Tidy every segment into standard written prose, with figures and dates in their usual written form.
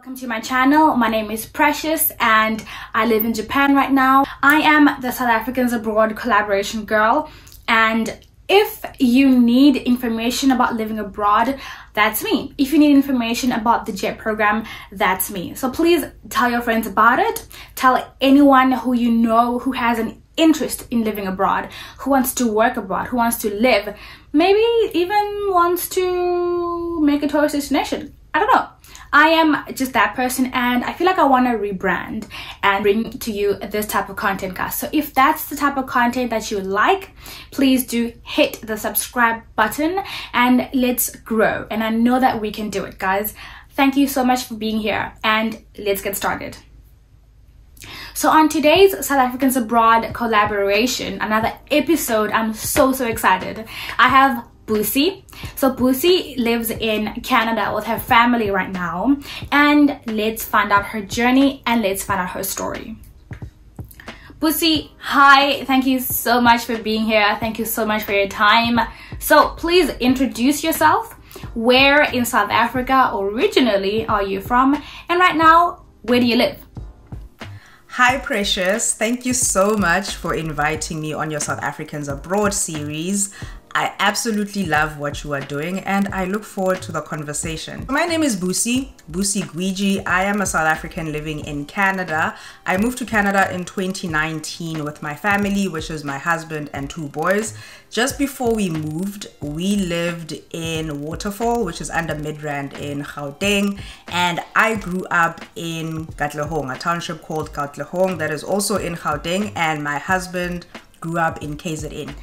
Welcome to my channel. My name is Precious and I live in Japan right now. I am the South Africans Abroad collaboration girl, and if you need information about living abroad, that's me. If you need information about the JET program, that's me. So please tell your friends about it. Tell anyone who you know who has an interest in living abroad, who wants to work abroad, who wants to live, maybe even wants to make a tourist destination. I don't know. I am just that person, and I feel like I want to rebrand and bring to you this type of content, guys. So if that's the type of content that you like, please do hit the subscribe button and let's grow. And I know that we can do it, guys. Thank you so much for being here, and let's get started. So on today's South Africans Abroad collaboration, another episode, I'm so excited. I have Busi. So Busi lives in Canada with her family right now, and let's find out her journey and let's find out her story. Busi, hi, thank you so much for being here. Thank you so much for your time. So please introduce yourself. Where in South Africa originally are you from, and right now where do you live? Hi Precious, thank you so much for inviting me on your South Africans Abroad series. I absolutely love what you are doing and I look forward to the conversation. My name is Busi Gwiji. I am a South African living in Canada. I moved to Canada in 2019 with my family, which is my husband and 2 boys. Just before we moved, we lived in Waterfall, which is under Midrand in Gauteng, and I grew up in Katlehong, a township called Katlehong that is also in Gauteng, and my husband grew up in KZN.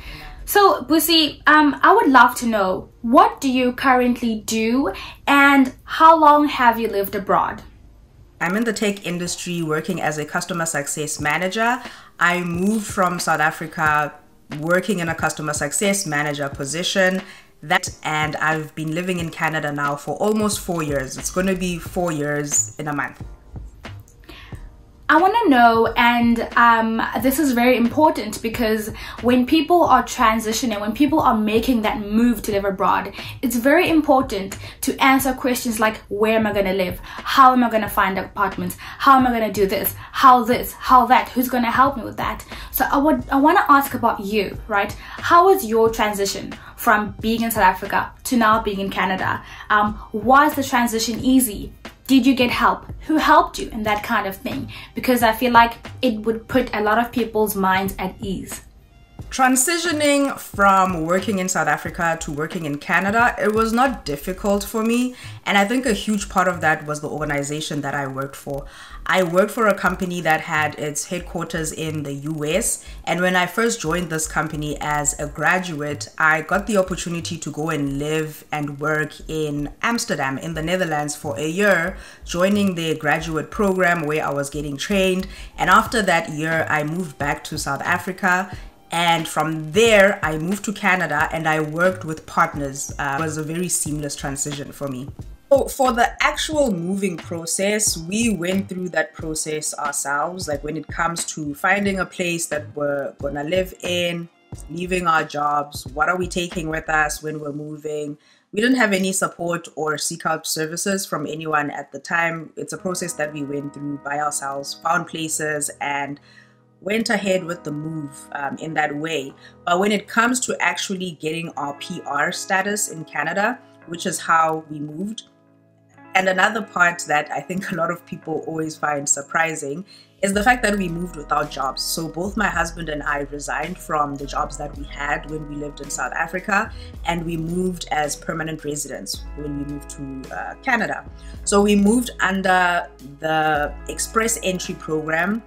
So Busi, I would love to know, what do you currently do and how long have you lived abroad? I'm in the tech industry working as a customer success manager. I moved from South Africa working in a customer success manager position, and I've been living in Canada now for almost 4 years. It's going to be 4 years in a month. I want to know, and this is very important because when people are transitioning, when people are making that move to live abroad, it's very important to answer questions like, where am I going to live? How am I going to find apartments? How am I going to do this? How that? Who's going to help me with that? So I want to ask about you, right? How was your transition from being in South Africa to now being in Canada? Was the transition easy? Did you get help? Who helped you? And that kind of thing. Because I feel like it would put a lot of people's minds at ease. Transitioning from working in South Africa to working in Canada, it was not difficult for me. And I think a huge part of that was the organization that I worked for. I worked for a company that had its headquarters in the US. And when I first joined this company as a graduate, I got the opportunity to go and live and work in Amsterdam in the Netherlands for a year, joining their graduate program where I was getting trained. And after that year, I moved back to South Africa. And from there, I moved to Canada and I worked with partners. It was a very seamless transition for me. So for the actual moving process, we went through that process ourselves. Like when it comes to finding a place that we're gonna live in, leaving our jobs, what are we taking with us when we're moving? We didn't have any support or seek out services from anyone at the time. It's a process that we went through by ourselves, found places and went ahead with the move in that way. But when it comes to actually getting our PR status in Canada, which is how we moved, and another part that I think a lot of people always find surprising is the fact that we moved without jobs. So both my husband and I resigned from the jobs that we had when we lived in South Africa, and we moved as permanent residents when we moved to Canada. So we moved under the Express Entry program,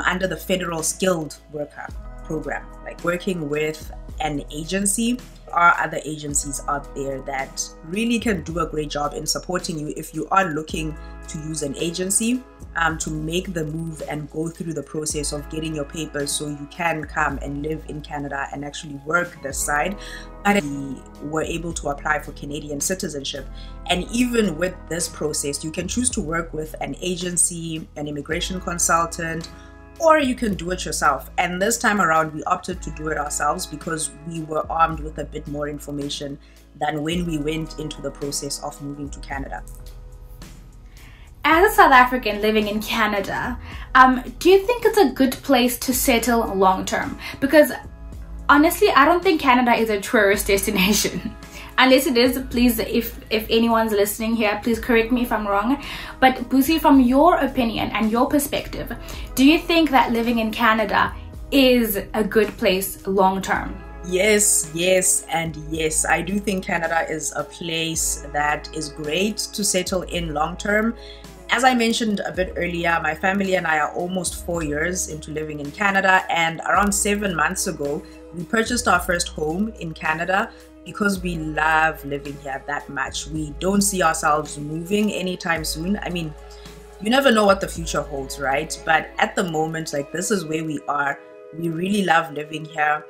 under the Federal Skilled Worker Program, like working with an agency. There are other agencies out there that really can do a great job in supporting you if you are looking to use an agency to make the move and go through the process of getting your papers so you can come and live in Canada and actually work this side. But we were able to apply for Canadian citizenship. And even with this process, you can choose to work with an agency, an immigration consultant, or you can do it yourself. And this time around, we opted to do it ourselves because we were armed with a bit more information than when we went into the process of moving to Canada. As a South African living in Canada, do you think it's a good place to settle long term? Because honestly, I don't think Canada is a tourist destination. Unless it is, please, if anyone's listening here, please correct me if I'm wrong. But Busi, from your opinion and your perspective, do you think that living in Canada is a good place long term? Yes, yes, and yes. I do think Canada is a place that is great to settle in long term. As I mentioned a bit earlier, my family and I are almost 4 years into living in Canada, and around 7 months ago, we purchased our first home in Canada because we love living here that much. We don't see ourselves moving anytime soon. I mean, you never know what the future holds, right? But at the moment, like, this is where we are. We really love living here.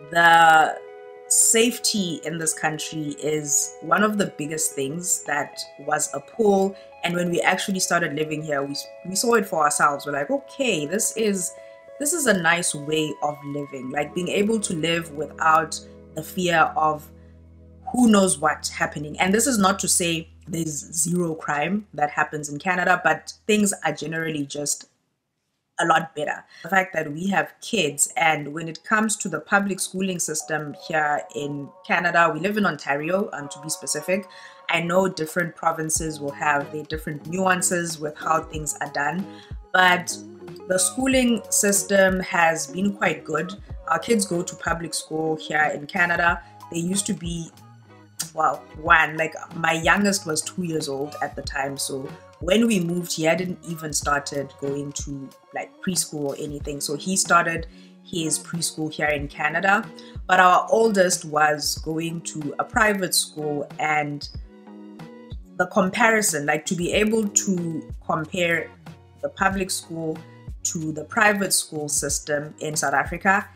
The safety in this country is one of the biggest things that was a pull. And when we actually started living here, we saw it for ourselves. We're like, okay, this is a nice way of living, like being able to live without the fear of who knows what's happening. And this is not to say there's zero crime that happens in Canada, but things are generally just a lot better. The fact that we have kids, and when it comes to the public schooling system here in Canada, we live in Ontario, to be specific. I know different provinces will have their different nuances with how things are done, but the schooling system has been quite good. Our kids go to public school here in Canada. They used to be, well, like my youngest was 2 years old at the time, so when we moved, he hadn't even started going to like preschool or anything. So he started his preschool here in Canada. But our oldest was going to a private school, and the comparison, like to be able to compare the public school to the private school system in South Africa.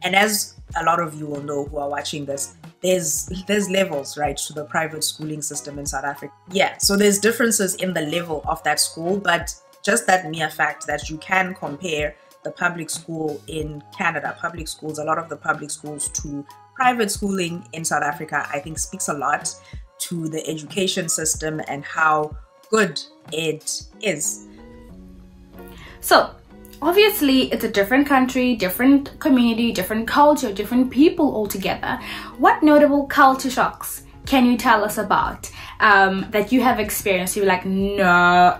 And as a lot of you will know who are watching this, there's levels, right, to the private schooling system in South Africa. Yeah, so there's differences in the level of that school, but just that mere fact that you can compare the public school in Canada, public schools, a lot of the public schools, to private schooling in South Africa, I think speaks a lot to the education system and how good it is. So obviously, it's a different country, different community, different culture, different people altogether. What notable culture shocks can you tell us about that you have experienced? You're like, no,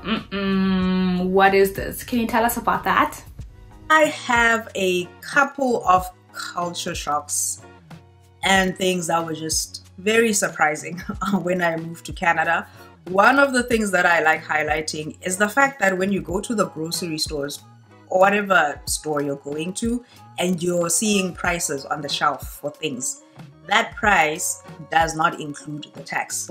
what is this? Can you tell us about that? I have a couple of culture shocks and things that were just very surprising when I moved to Canada. One of the things that I like highlighting is the fact that when you go to the grocery stores, or whatever store you're going to, and you're seeing prices on the shelf for things, that price does not include the tax.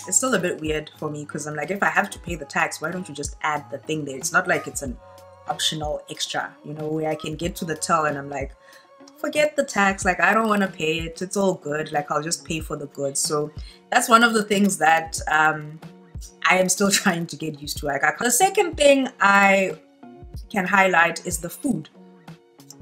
It's still a bit weird for me, because I'm like, if I have to pay the tax, why don't you just add the thing there? It's not like it's an optional extra, you know, where I can get to the till and I'm like, forget the tax, like I don't want to pay it, it's all good, like I'll just pay for the goods. So that's one of the things that I am still trying to get used to. Like, the second thing I can highlight is the food.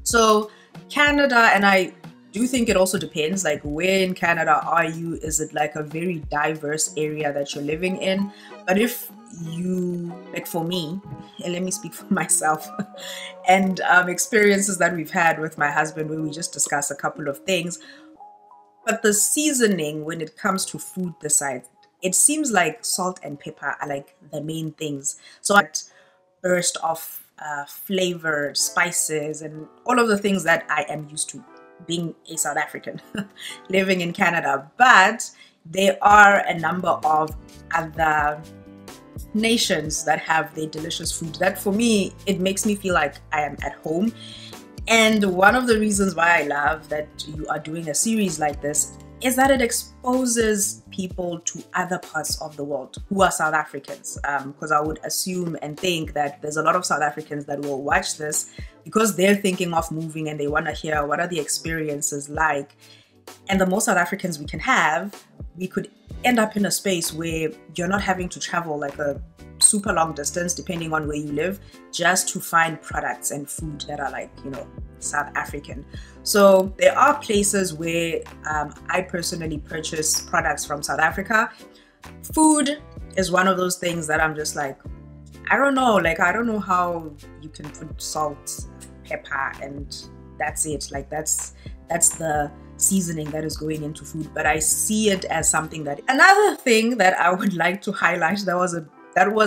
So Canada, and I do think it also depends, like where in Canada are you? Is it like a very diverse area that you're living in? But if you, like for me, and let me speak for myself, and experiences that we've had with my husband where we just discuss a couple of things, but the seasoning when it comes to food decides. It seems like salt and pepper are like the main things. So that burst of flavor, spices, and all of the things that I am used to being a South African living in Canada. But there are a number of other nations that have their delicious food that, for me, it makes me feel like I am at home. And one of the reasons why I love that you are doing a series like this is that it exposes people to other parts of the world who are South Africans, because I would assume and think that there's a lot of South Africans that will watch this because they're thinking of moving and they want to hear what are the experiences like. And the more South Africans we can have, we could end up in a space where you're not having to travel like a super long distance, depending on where you live, just to find products and food that are like, you know, South African. So there are places where I personally purchase products from South Africa. Food is one of those things that I'm just like, I don't know, like I don't know how you can put salt, pepper, and that's it. Like that's the seasoning that is going into food. But I see it as something that, another thing that I would like to highlight, that was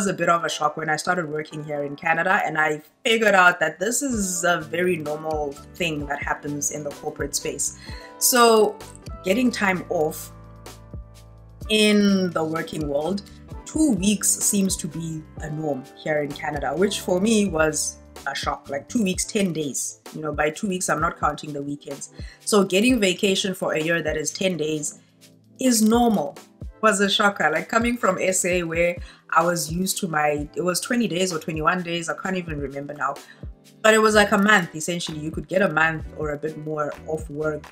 a bit of a shock when I started working here in Canada, and I figured out that this is a very normal thing that happens in the corporate space. So getting time off in the working world, 2 weeks seems to be a norm here in Canada, which for me was a shock. Like 2 weeks, 10 days. You know, by 2 weeks, I'm not counting the weekends. So getting vacation for a year that is 10 days is normal. Was a shocker. Like coming from SA where I was used to it was 20 days or 21 days. I can't even remember now. But it was like a month, essentially. You could get a month or a bit more off work,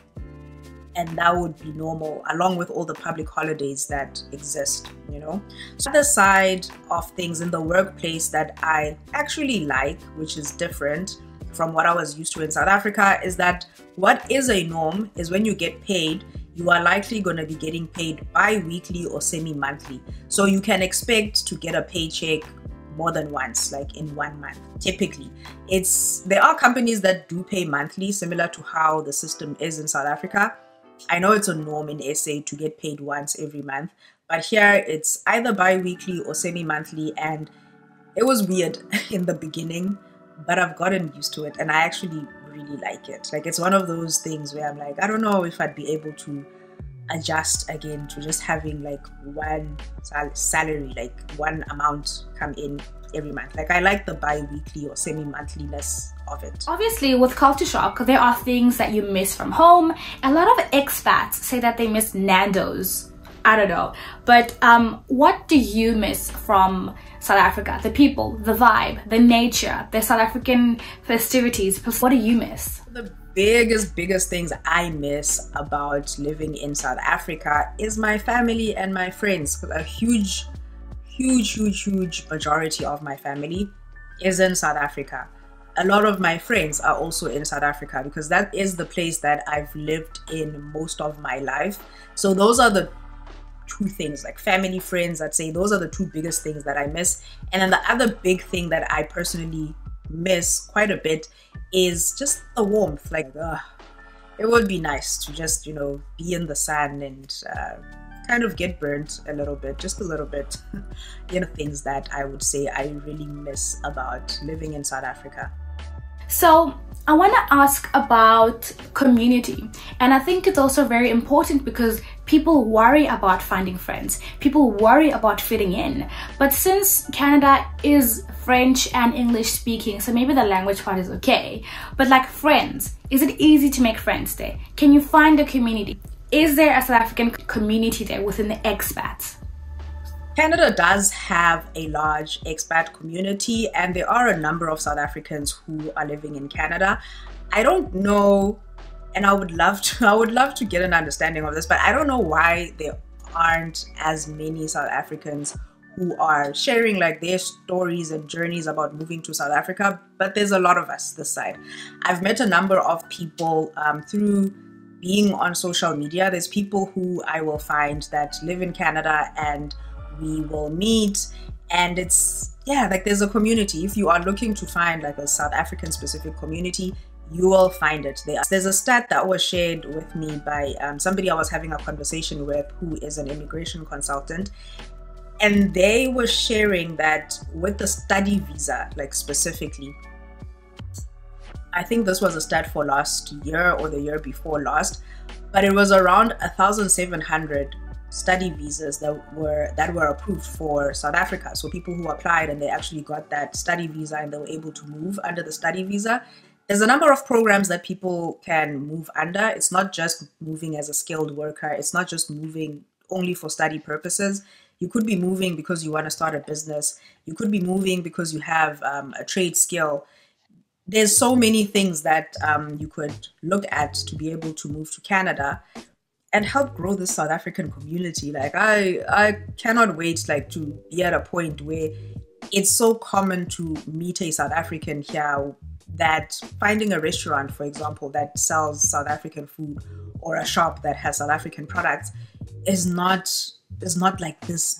and that would be normal, along with all the public holidays that exist, you know. So the side of things in the workplace that I actually like, which is different from what I was used to in South Africa, is that what is a norm is when you get paid, you are likely going to be getting paid bi-weekly or semi-monthly. So you can expect to get a paycheck more than once, like in 1 month. Typically, there are companies that do pay monthly, similar to how the system is in South Africa. I know it's a norm in SA to get paid once every month, but here it's either bi-weekly or semi-monthly, and it was weird in the beginning, but I've gotten used to it, and I actually really like it. Like it's one of those things where I'm like, I don't know if I'd be able to adjust again to just having like one salary, like one amount come in every month. Like I like the bi-weekly or semi-monthliness of it. Obviously, with culture shock, there are things that you miss from home. A lot of expats say that they miss Nando's. I don't know. But what do you miss from South Africa? The people, the vibe, the nature, the South African festivities. What do you miss? The biggest things I miss about living in South Africa is my family and my friends. A huge majority of my family is in South Africa. A lot of my friends are also in South Africa because that is the place that I've lived in most of my life. So those are the two things, like family, friends, I'd say those are the two biggest things that I miss. And then the other big thing that I personally miss quite a bit is just the warmth. Like it would be nice to just, you know, be in the sun and kind of get burnt a little bit, just a little bit. You know, things that I would say I really miss about living in South Africa. So I want to ask about community, and I think it's also very important because people worry about finding friends, people worry about fitting in. But since Canada is French and English speaking, so maybe the language part is okay, but like friends, is it easy to make friends there? Can you find a community? Is there a South African community there within the expats? Canada does have a large expat community, and there are a number of South Africans who are living in Canada. I don't know, and I would love to get an understanding of this, but I don't know why there aren't as many South Africans who are sharing like their stories and journeys about moving to South Africa. But there's a lot of us this side. I've met a number of people through being on social media. There's people who I will find that live in Canada and we will meet, and it's, yeah, like there's a community. If you are looking to find like a South African specific community, you will find it there. There's a stat that was shared with me by somebody I was having a conversation with who is an immigration consultant, and they were sharing that with the study visa, like specifically, I think this was a stat for last year or the year before last, but it was around 1,700 study visas that were approved for South Africa. So people who applied and they actually got that study visa and they were able to move under the study visa. There's a number of programs that people can move under. It's not just moving as a skilled worker. It's not just moving only for study purposes. You could be moving because you want to start a business. You could be moving because you have a trade skill. There's so many things that you could look at to be able to move to Canada and help grow this South African community. Like I cannot wait like to be at a point where it's so common to meet a South African here that finding a restaurant, for example, that sells South African food or a shop that has South African products is not like this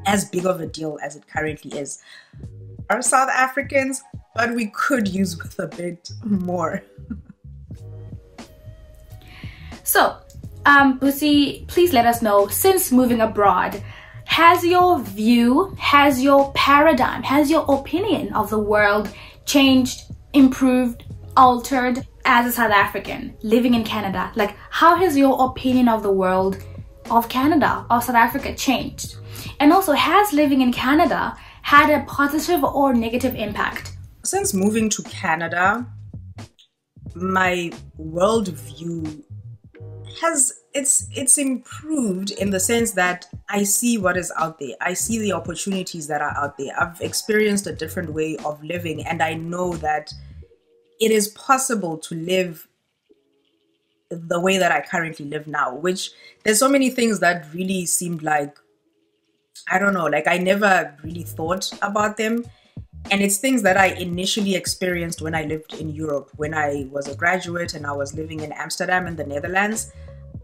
as big of a deal as it currently is. are South Africans, but we could use with a bit more. So, Busi, please let us know, since moving abroad, has your view, has your paradigm, has your opinion of the world changed, improved, altered as a South African living in Canada? Like, how has your opinion of the world, of Canada, of South Africa changed? And also, has living in Canada had a positive or negative impact? Since moving to Canada, my worldview it's improved in the sense that I see what is out there. I see the opportunities that are out there. I've experienced a different way of living, and I know that it is possible to live the way that I currently live now, which there's so many things that really seemed like, I don't know, like I never really thought about them. And it's things that I initially experienced when I lived in Europe. When I was a graduate and I was living in Amsterdam in the Netherlands,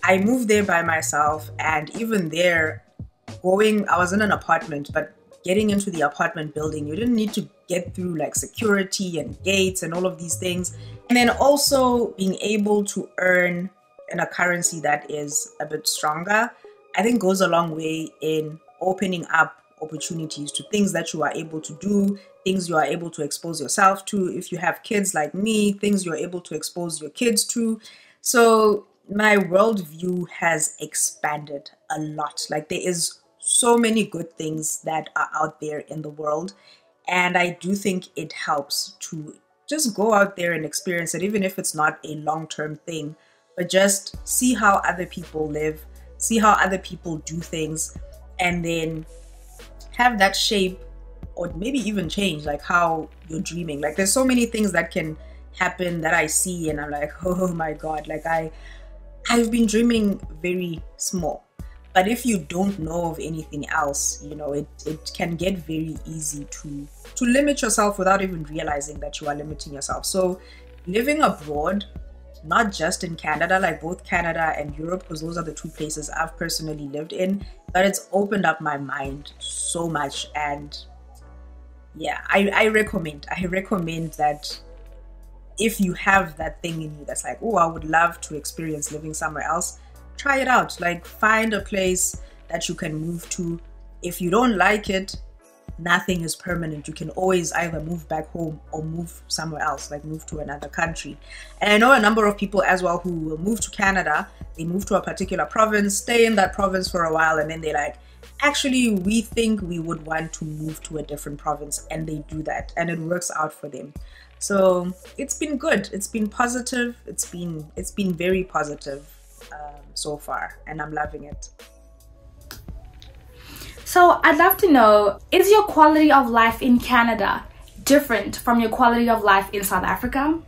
I moved there by myself. And even there, I was in an apartment, but getting into the apartment building, you didn't need to get through like security and gates and all of these things. And then also being able to earn in a currency that is a bit stronger, I think goes a long way in opening up opportunities to things that you are able to do, things you are able to expose yourself to. If you have kids like me, things you're able to expose your kids to. So my worldview has expanded a lot. Like there is so many good things that are out there in the world. And I do think it helps to just go out there and experience it, even if it's not a long-term thing, but just see how other people live, see how other people do things, and then have that shape or maybe even change like how you're dreaming. Like there's so many things that can happen that I see and I'm like, oh my God, like I've been dreaming very small. But if you don't know of anything else, you know, it can get very easy to limit yourself without even realizing that you are limiting yourself. So living abroad, not just in Canada, like both Canada and Europe, because those are the two places I've personally lived in, but it's opened up my mind so much. And yeah, I recommend that if you have that thing in you that's like, oh, I would love to experience living somewhere else, try it out. Like find a place that you can move to. If you don't like it, nothing is permanent. You can always either move back home or move somewhere else, like move to another country. And I know a number of people as well who will move to Canada. They move to a particular province, stay in that province for a while, and then they're like, actually, we think we would want to move to a different province, and they do that, and it works out for them. So it's been good. It's been positive. It's been very positive so far, and I'm loving it. So I'd love to know, is your quality of life in Canada different from your quality of life in South Africa?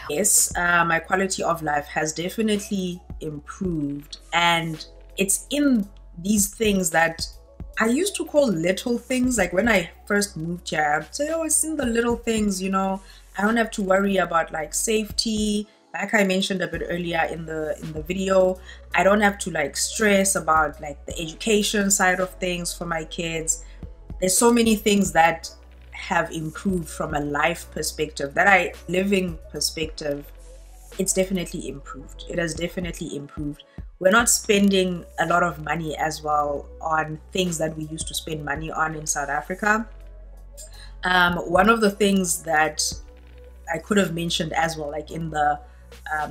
Yes, my quality of life has definitely improved, and it's in these things that I used to call little things. Like when I first moved here, I'd say, oh, it's in the little things, you know, I don't have to worry about like safety. Like I mentioned a bit earlier in the video, I don't have to like stress about like the education side of things for my kids. There's so many things that have improved from a life perspective, living perspective. It's definitely improved. It has definitely improved. We're not spending a lot of money as well on things that we used to spend money on in South Africa. One of the things that I could have mentioned as well, like in the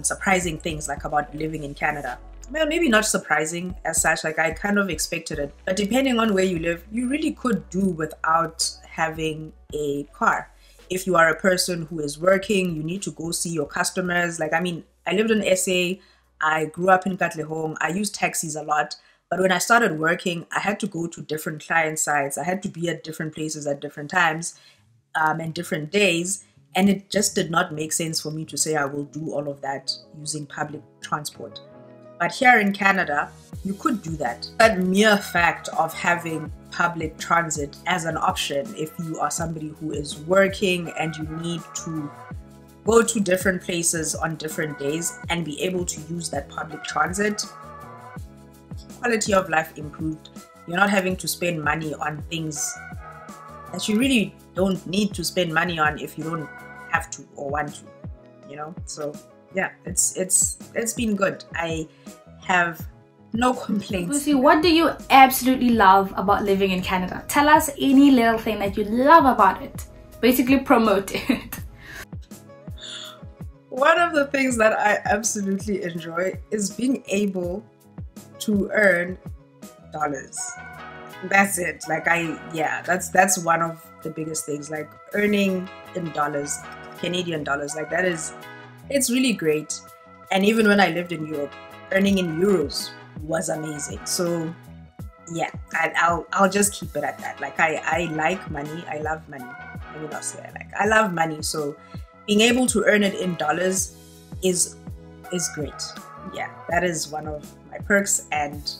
surprising things like about living in Canada. Well, maybe not surprising as such, like I kind of expected it, but depending on where you live, you really could do without having a car. If you are a person who is working, you need to go see your customers. Like, I mean, I lived in SA, I grew up in Katlehong, I used taxis a lot, but when I started working, I had to go to different client sites. I had to be at different places at different times and different days. And it just did not make sense for me to say I will do all of that using public transport. But here in Canada, you could do that. That mere fact of having public transit as an option, if you are somebody who is working and you need to go to different places on different days and be able to use that public transit, quality of life improved. You're not having to spend money on things that you really don't need to spend money on if you don't have to or want to, you know. So yeah, it's been good. I have no complaints. Lucy, what do you absolutely love about living in Canada? Tell us any little thing that you love about it. Basically promote it. One of the things that I absolutely enjoy is being able to earn dollars. That's it. Like that's one of the biggest things, like earning in dollars, Canadian dollars. Like it's really great. And even when I lived in Europe, earning in euros was amazing. So yeah, I'll just keep it at that. Like I like money. I love money. Let me not say I love money. So being able to earn it in dollars is great. Yeah, that is one of my perks and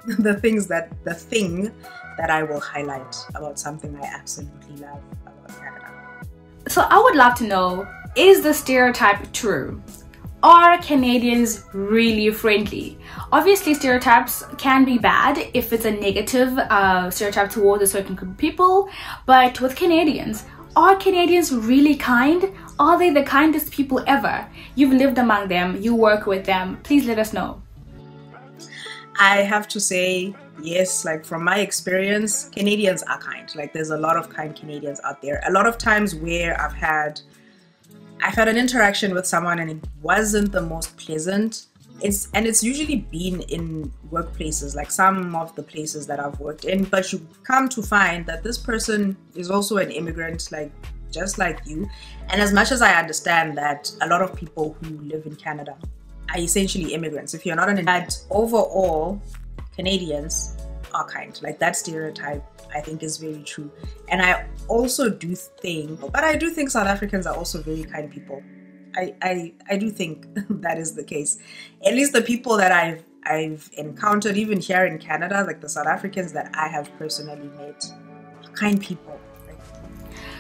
the thing that I will highlight about something I absolutely love about Canada. So I would love to know, is the stereotype true? Are Canadians really friendly? Obviously, stereotypes can be bad if it's a negative stereotype towards a certain group of people, but with Canadians, are Canadians really kind? Are they the kindest people ever? You've lived among them, you work with them. Please let us know. I have to say, yes, like from my experience, Canadians are kind. Like there's a lot of kind Canadians out there. A lot of times where I've had an interaction with someone and it wasn't the most pleasant. It's usually been in workplaces, like some of the places that I've worked in, but you come to find that this person is also an immigrant, like just like you. And as much as I understand that a lot of people who live in Canada are essentially immigrants, if you're not an immigrant, overall Canadians are kind. Like that stereotype I think is very true. And I also do think, but I do think South Africans are also very kind people. I do think that is the case. At least the people that I've encountered, even here in Canada, like the South Africans that I have personally met, are kind people.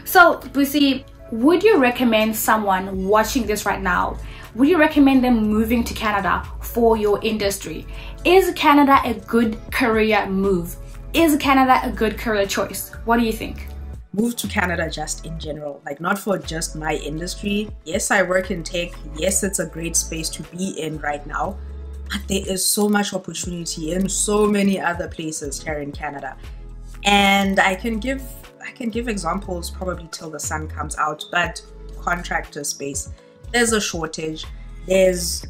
So, Busi, would you recommend someone watching this right now, would you recommend them moving to Canada for your industry? Is Canada a good career move? Is Canada a good career choice? What do you think? Move to Canada just in general, like not for just my industry. Yes, I work in tech. Yes, it's a great space to be in right now, but there is so much opportunity in so many other places here in Canada. And I can give examples probably till the sun comes out, but contractor space, there's a shortage. There's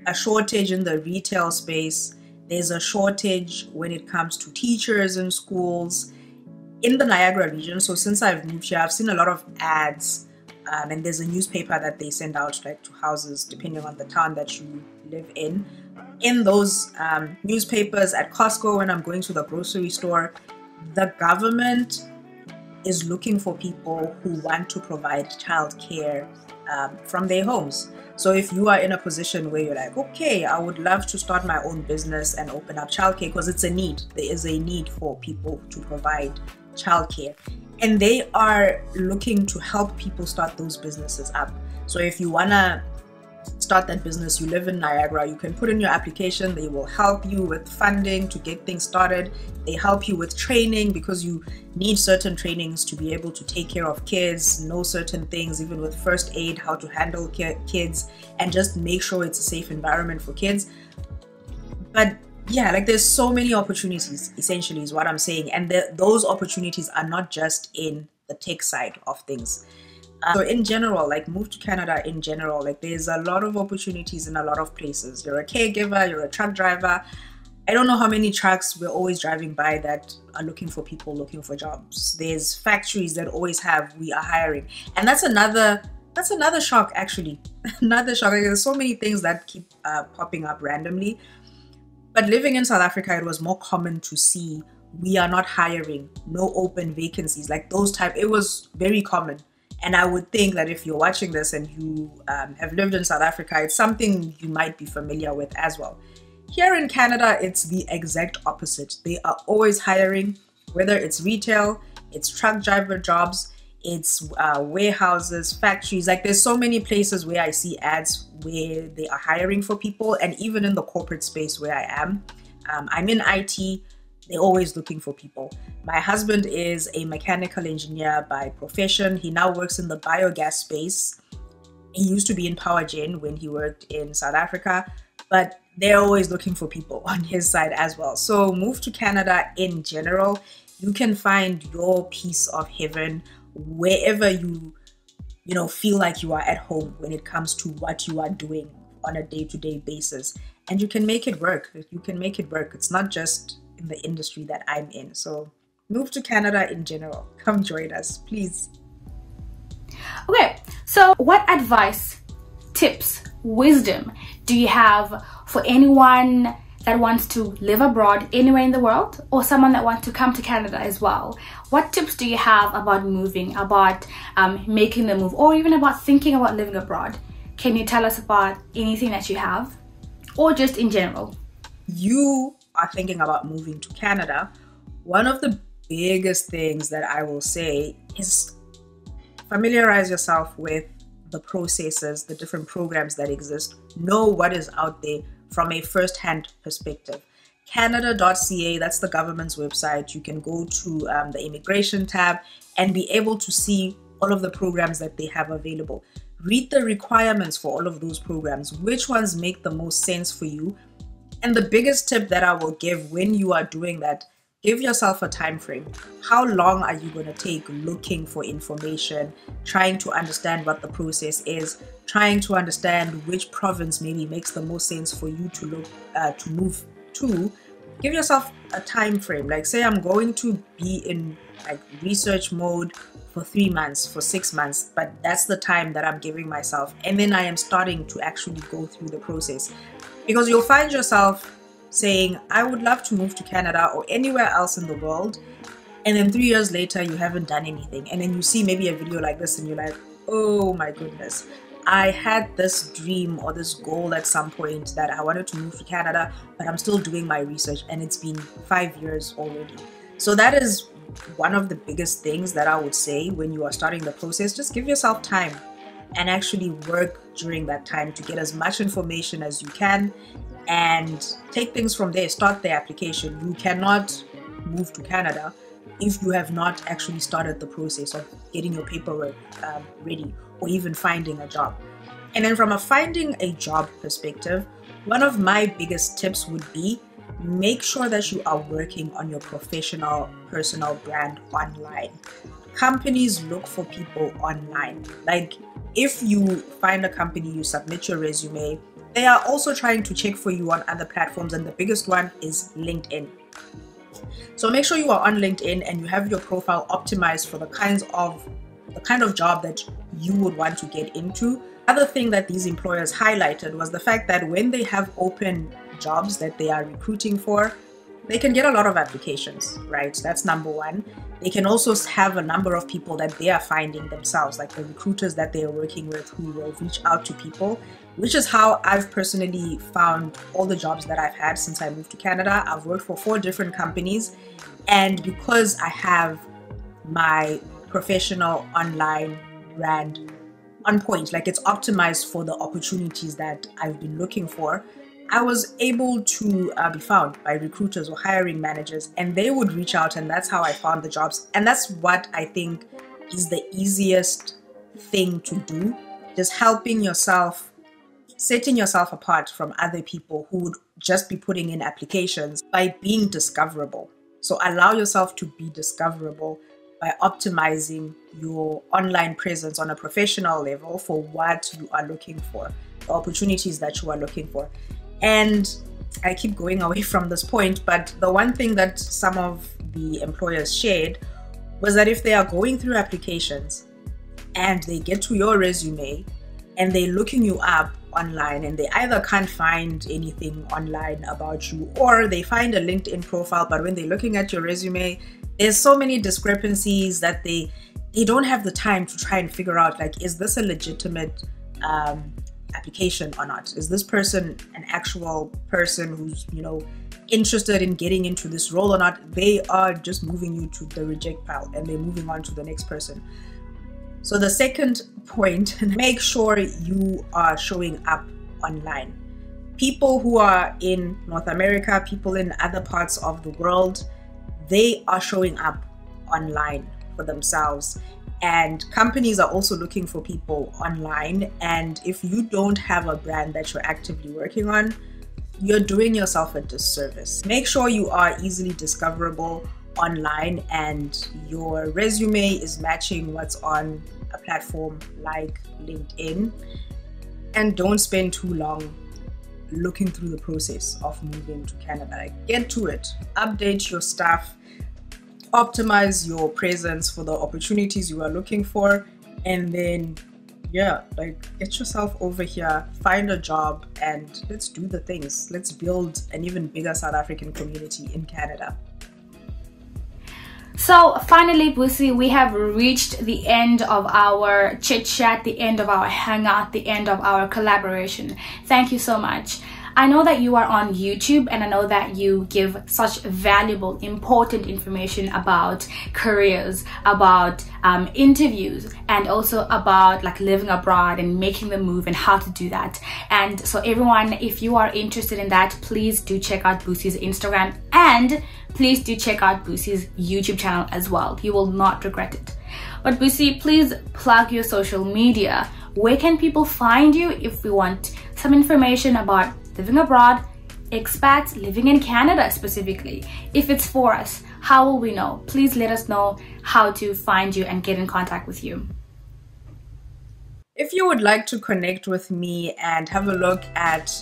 a shortage in the retail space. There's a shortage when it comes to teachers in schools. In the Niagara region, so since I've moved here, I've seen a lot of ads, and there's a newspaper that they send out like to houses depending on the town that you live in. In those newspapers, at Costco, when I'm going to the grocery store, the government is looking for people who want to provide childcare from their homes. So if you are in a position where you're like, okay, I would love to start my own business and open up childcare, because it's a need. There is a need for people to provide childcare, and they are looking to help people start those businesses up. So if you wanna start that business, you live in Niagara, you can put in your application. They will help you with funding to get things started. They help you with training, because you need certain trainings to be able to take care of kids, know certain things, even with first aid, how to handle kids, and just make sure it's a safe environment for kids. But yeah, like there's so many opportunities, essentially, is what I'm saying. And those opportunities are not just in the tech side of things. So in general, like move to Canada in general, like there's a lot of opportunities in a lot of places. You're a caregiver, you're a truck driver. I don't know how many trucks we're always driving by that are looking for people, looking for jobs. There's factories that always have, we are hiring. And that's another shock, actually. Another shock. Like, there's so many things that keep popping up randomly. But living in South Africa, it was more common to see we are not hiring, no open vacancies, like those type. It was very common. And I would think that if you're watching this and you have lived in South Africa, it's something you might be familiar with as well. Here in Canada, it's the exact opposite. They are always hiring, whether it's retail, it's truck driver jobs, it's warehouses, factories. Like there's so many places where I see ads where they are hiring for people. And even in the corporate space where I am, I'm in IT. They're always looking for people. My husband is a mechanical engineer by profession. He now works in the biogas space. He used to be in power gen when he worked in South Africa, but they're always looking for people on his side as well. So move to Canada in general. You can find your piece of heaven wherever you feel like you are at home when it comes to what you are doing on a day-to-day basis. And you can make it work. You can make it work. It's not just in the industry that I'm in. So move to Canada in general. Come join us, please. Okay, so what advice, tips, wisdom do you have for anyone that wants to live abroad anywhere in the world, or someone that wants to come to Canada as well? What tips do you have about moving, about making the move, or even about thinking about living abroad? Can you tell us about anything that you have, or just in general? You are thinking about moving to Canada. One of the biggest things that I will say is familiarize yourself with the processes, the different programs that exist. Know what is out there from a first-hand perspective. Canada.ca, that's the government's website. You can go to the immigration tab and be able to see all of the programs that they have available. Read the requirements for all of those programs, which ones make the most sense for you. And the biggest tip that I will give when you are doing that, give yourself a time frame. How long are you going to take looking for information, trying to understand what the process is, trying to understand which province maybe makes the most sense for you to move to? Give yourself a time frame. Like, say I'm going to be in like research mode for 3 months, for 6 months, but that's the time that I'm giving myself. And then I am starting to actually go through the process, because you'll find yourself saying, I would love to move to Canada or anywhere else in the world, and then 3 years later you haven't done anything. And then you see maybe a video like this and you're like, oh my goodness, I had this dream or this goal at some point that I wanted to move to Canada, but I'm still doing my research and it's been 5 years already. So that is one of the biggest things that I would say when you are starting the process. Just give yourself time and actually work during that time to get as much information as you can and take things from there. Start the application. You cannot move to Canada if you have not actually started the process of getting your paperwork ready, or even finding a job. And then from a finding a job perspective, one of my biggest tips would be make sure that you are working on your professional personal brand online. Companies look for people online. Like, if you find a company, you submit your resume, they are also trying to check for you on other platforms, and the biggest one is LinkedIn. So make sure you are on LinkedIn and you have your profile optimized for the kind of job that you would want to get into. Other thing that these employers highlighted was the fact that when they have open jobs that they are recruiting for, they can get a lot of applications, right? That's number one. They can also have a number of people that they are finding themselves, like the recruiters that they are working with who will reach out to people, which is how I've personally found all the jobs that I've had since I moved to Canada. I've worked for 4 different companies, and because I have my professional online brand on point, like it's optimized for the opportunities that I've been looking for, I was able to be found by recruiters or hiring managers, and they would reach out, and that's how I found the jobs. And that's what I think is the easiest thing to do, just helping yourself, setting yourself apart from other people who would just be putting in applications by being discoverable. So allow yourself to be discoverable by optimizing your online presence on a professional level for what you are looking for, the opportunities that you are looking for. And I keep going away from this point, but the one thing that some of the employers shared was that if they are going through applications and they get to your resume and they're looking you up online and they either can't find anything online about you, or they find a LinkedIn profile, but when they're looking at your resume, there's so many discrepancies that they don't have the time to try and figure out, like, is this a legitimate application or not? Is this person an actual person who's, interested in getting into this role or not? They are just moving you to the reject pile and they're moving on to the next person. So the second point, make sure you are showing up online. People who are in North America, people in other parts of the world, they are showing up online for themselves. And companies are also looking for people online. And if you don't have a brand that you're actively working on, you're doing yourself a disservice. Make sure you are easily discoverable online and your resume is matching what's on a platform like LinkedIn. And don't spend too long looking through the process of moving to Canada. Get to it, update your stuff, optimize your presence for the opportunities you are looking for, and then get yourself over here, find a job, and let's do the things. Let's build an even bigger South African community in Canada. So finally, Busi, we have reached the end of our chit chat, the end of our hangout, the end of our collaboration. Thank you so much. I know that you are on YouTube, and I know that you give such valuable, important information about careers, about interviews, and also about like living abroad and making the move and how to do that. And so everyone, if you are interested in that, please do check out Busi's Instagram, and please do check out Busi's YouTube channel as well. You will not regret it. But Busi, please plug your social media. Where can people find you if we want some information about living abroad, expats, living in Canada specifically? If it's for us, how will we know? Please let us know how to find you and get in contact with you. If you would like to connect with me and have a look at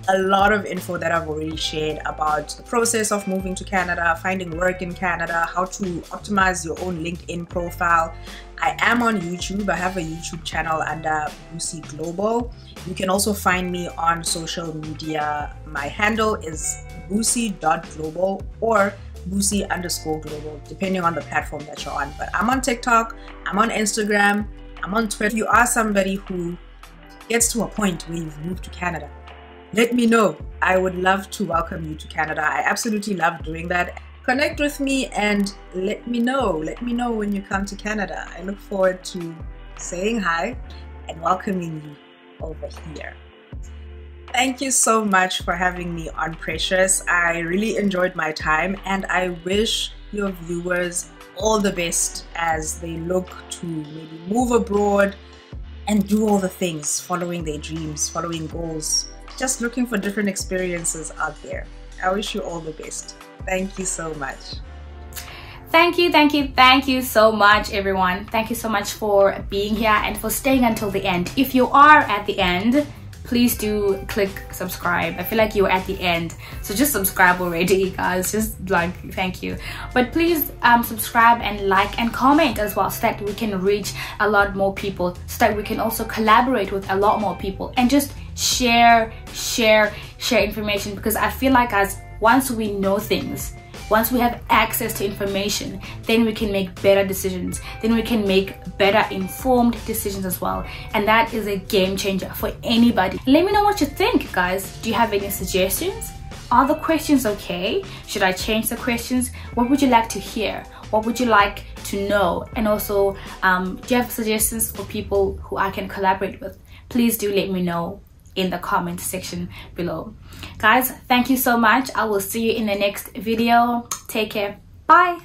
a lot of info that I've already shared about the process of moving to Canada, finding work in Canada, how to optimize your own LinkedIn profile, I am on YouTube. I have a YouTube channel under busi.global. You can also find me on social media. My handle is busi.global or busi_global, depending on the platform that you're on. But I'm on TikTok, I'm on Instagram, I'm on Twitter. If you are somebody who gets to a point where you've moved to Canada, let me know. I would love to welcome you to Canada. I absolutely love doing that. Connect with me and let me know. Let me know when you come to Canada. I look forward to saying hi and welcoming you over here. Thank you so much for having me on Precious. I really enjoyed my time, and I wish your viewers all the best as they look to maybe move abroad and do all the things, following their dreams, following goals, just looking for different experiences out there. I wish you all the best. Thank you so much. Thank you so much, everyone. Thank you so much for being here and for staying until the end. If you are at the end, please do click subscribe. I feel like you're at the end, so just subscribe already, guys. Just like, thank you. But please subscribe and like and comment as well, so that we can reach a lot more people, so that we can also collaborate with a lot more people and just share information. Because I feel like, guys, once we know things, once we have access to information, then we can make better decisions. Then we can make better informed decisions as well. And that is a game changer for anybody. Let me know what you think, guys. Do you have any suggestions? Are the questions okay? Should I change the questions? What would you like to hear? What would you like to know? And also, do you have suggestions for people who I can collaborate with? Please do let me know in the comment section below. Guys, thank you so much. I will see you in the next video. Take care. Bye.